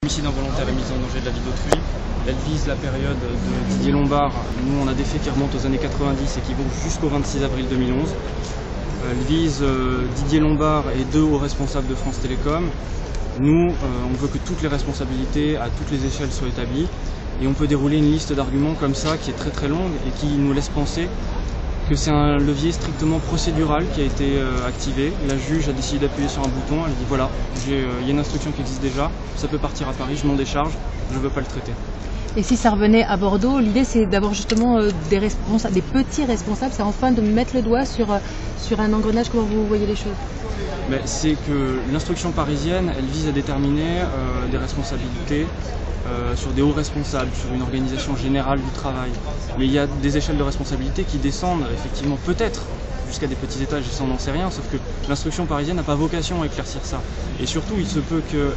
Homicide involontaire et mise en danger de la vie d'autrui. Elle vise la période de Didier Lombard. Nous, on a des faits qui remontent aux années 90 et qui vont jusqu'au 26 avril 2011. Elle vise Didier Lombard et 2 hauts responsables de France Télécom. Nous, on veut que toutes les responsabilités à toutes les échelles soient établies. Et on peut dérouler une liste d'arguments comme ça qui est très très longue et qui nous laisse penser que c'est un levier strictement procédural qui a été activé. La juge a décidé d'appuyer sur un bouton, elle dit voilà, il y a une instruction qui existe déjà, ça peut partir à Paris, je m'en décharge, je ne veux pas le traiter. Et si ça revenait à Bordeaux, l'idée c'est d'avoir justement des petits responsables, c'est enfin de mettre le doigt sur un engrenage. Comment vous voyez les choses? C'est que l'instruction parisienne, elle vise à déterminer des responsabilités sur des hauts responsables, sur une organisation générale du travail. Mais il y a des échelles de responsabilité qui descendent effectivement peut-être jusqu'à des petits étages, ça on n'en sait rien, sauf que l'instruction parisienne n'a pas vocation à éclaircir ça. Et surtout, il se peut que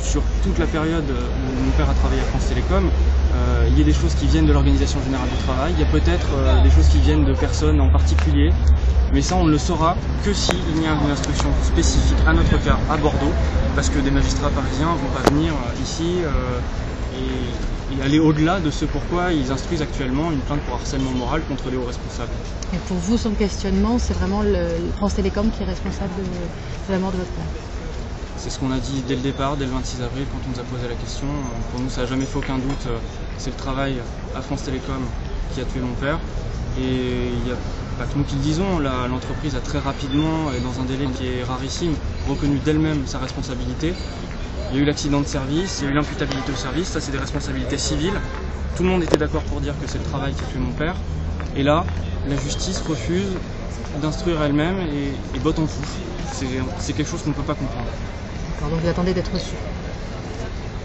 sur toute la période où mon père a travaillé à France Télécom, il y a des choses qui viennent de l'organisation générale du travail, il y a peut-être des choses qui viennent de personnes en particulier, mais ça on ne le saura que s'il y a une instruction spécifique à notre cas à Bordeaux, parce que des magistrats parisiens ne vont pas venir ici et aller au-delà de ce pourquoi ils instruisent actuellement une plainte pour harcèlement moral contre les hauts responsables. Et pour vous, son questionnement, c'est vraiment France Télécom qui est responsable de la mort de votre père? C'est ce qu'on a dit dès le départ, dès le 26 avril, quand on nous a posé la question. Pour nous, ça n'a jamais fait aucun doute. C'est le travail à France Télécom qui a tué mon père. Et il n'y a pas que nous qui le disons. L'entreprise a très rapidement, et dans un délai qui est rarissime, reconnu d'elle-même sa responsabilité. Il y a eu l'accident de service, il y a eu l'imputabilité au service. Ça, c'est des responsabilités civiles. Tout le monde était d'accord pour dire que c'est le travail qui a tué mon père. Et là, la justice refuse d'instruire elle-même et botte en touche. C'est quelque chose qu'on ne peut pas comprendre. Donc vous attendez d'être reçu?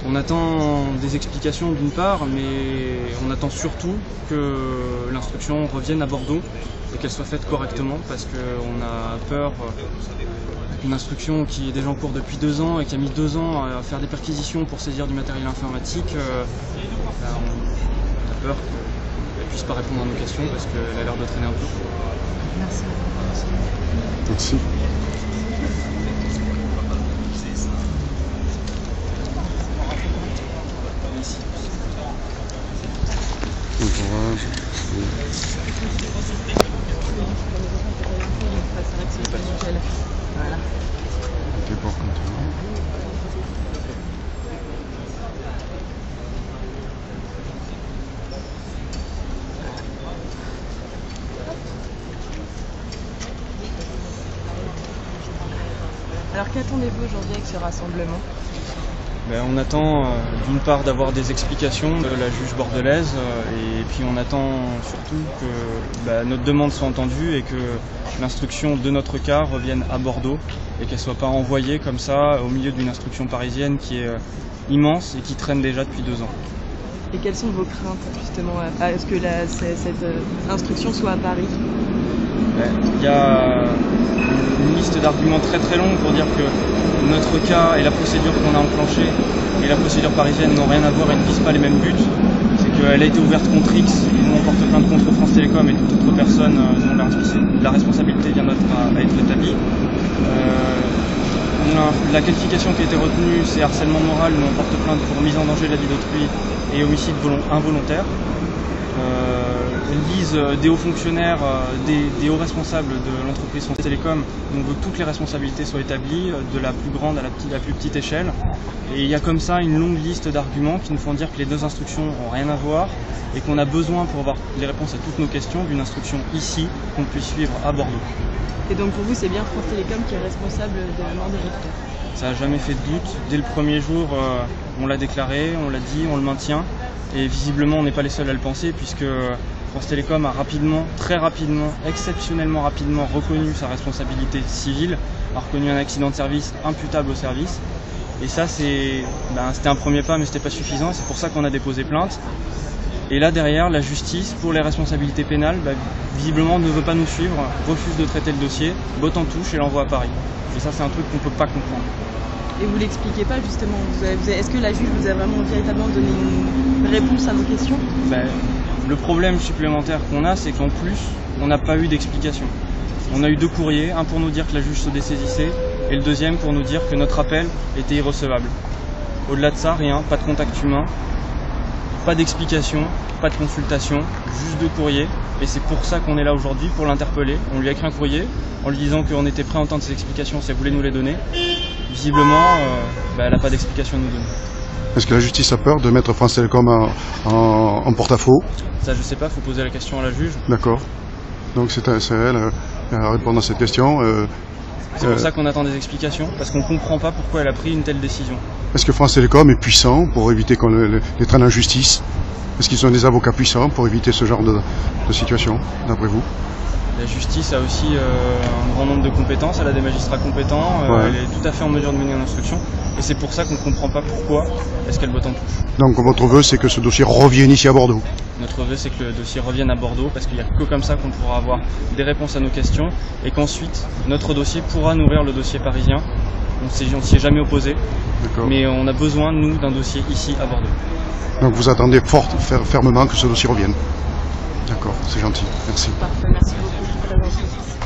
On attend des explications d'une part, mais on attend surtout que l'instruction revienne à Bordeaux et qu'elle soit faite correctement, parce qu'on a peur d'une instruction qui est déjà en cours depuis 2 ans et qui a mis 2 ans à faire des perquisitions pour saisir du matériel informatique. On a peur qu'elle ne puisse pas répondre à nos questions parce qu'elle a l'air de traîner un peu. Merci. Merci. Bon courage. Voilà. Ok, pour continuer. Alors qu'attendez-vous aujourd'hui avec ce rassemblement? On attend d'une part d'avoir des explications de la juge bordelaise et puis on attend surtout que notre demande soit entendue et que l'instruction de notre cas revienne à Bordeaux et qu'elle ne soit pas envoyée comme ça au milieu d'une instruction parisienne qui est immense et qui traîne déjà depuis 2 ans. Et quelles sont vos craintes justement à ce que cette instruction soit à Paris? Il y a une liste d'arguments très très longue pour dire que notre cas et la procédure qu'on a enclenchée et la procédure parisienne n'ont rien à voir et ne visent pas les mêmes buts. C'est qu'elle a été ouverte contre X et nous on porte plainte contre France Télécom et toute autre personne dont la responsabilité vient à être établie. La qualification qui a été retenue, c'est harcèlement moral, mais on porte plainte pour mise en danger de la vie d'autrui et homicide involontaire. Elle vise des hauts fonctionnaires, des hauts responsables de l'entreprise France Télécom. On veut que toutes les responsabilités soient établies, de la plus grande à la plus petite échelle. Et il y a comme ça une longue liste d'arguments qui nous font dire que les 2 instructions n'ont rien à voir et qu'on a besoin pour avoir les réponses à toutes nos questions d'une instruction ici qu'on puisse suivre à Bordeaux. Et donc pour vous, c'est bien France Télécom qui est responsable de la mort de votre père? Ça n'a jamais fait de doute. Dès le premier jour, on l'a déclaré, on l'a dit, on le maintient. Et visiblement, on n'est pas les seuls à le penser puisque France Télécom a rapidement, très rapidement, exceptionnellement rapidement reconnu sa responsabilité civile, a reconnu un accident de service imputable au service. Et ça, c'était un premier pas, mais c'était pas suffisant. C'est pour ça qu'on a déposé plainte. Et là, derrière, la justice, pour les responsabilités pénales, visiblement ne veut pas nous suivre, refuse de traiter le dossier, botte en touche et l'envoie à Paris. Et ça, c'est un truc qu'on peut pas comprendre. Et vous l'expliquez pas justement? Est-ce que la juge vous a vraiment véritablement donné une réponse à vos questions? Le problème supplémentaire qu'on a, c'est qu'en plus, on n'a pas eu d'explication. On a eu 2 courriers, un pour nous dire que la juge se dessaisissait, et le deuxième pour nous dire que notre appel était irrecevable. Au-delà de ça, rien, pas de contact humain, pas d'explication, pas de consultation, juste de courrier. Et c'est pour ça qu'on est là aujourd'hui, pour l'interpeller. On lui a écrit un courrier en lui disant qu'on était prêt à entendre ses explications si elle voulait nous les donner. Visiblement, elle n'a pas d'explication à nous donner. Est-ce que la justice a peur de mettre France Télécom en porte-à-faux? Ça, je sais pas, il faut poser la question à la juge. D'accord. Donc c'est elle à répondre à cette question. C'est pour ça qu'on attend des explications, parce qu'on ne comprend pas pourquoi elle a pris une telle décision. Est-ce que France Télécom est puissant pour éviter qu'on les traîne en justice? Est-ce qu'ils ont des avocats puissants pour éviter ce genre de situation, d'après vous? La justice a aussi un grand nombre de compétences, elle a des magistrats compétents, elle est tout à fait en mesure de mener une instruction. Et c'est pour ça qu'on ne comprend pas pourquoi est-ce qu'elle botte en touche. Donc votre vœu, c'est que ce dossier revienne ici à Bordeaux? Notre vœu, c'est que le dossier revienne à Bordeaux, parce qu'il n'y a que comme ça qu'on pourra avoir des réponses à nos questions, et qu'ensuite, notre dossier pourra nourrir le dossier parisien. On s'y est jamais opposé, mais on a besoin, nous, d'un dossier ici à Bordeaux. Donc vous attendez fermement que ce dossier revienne? D'accord, c'est gentil, merci. Parfait, merci beaucoup.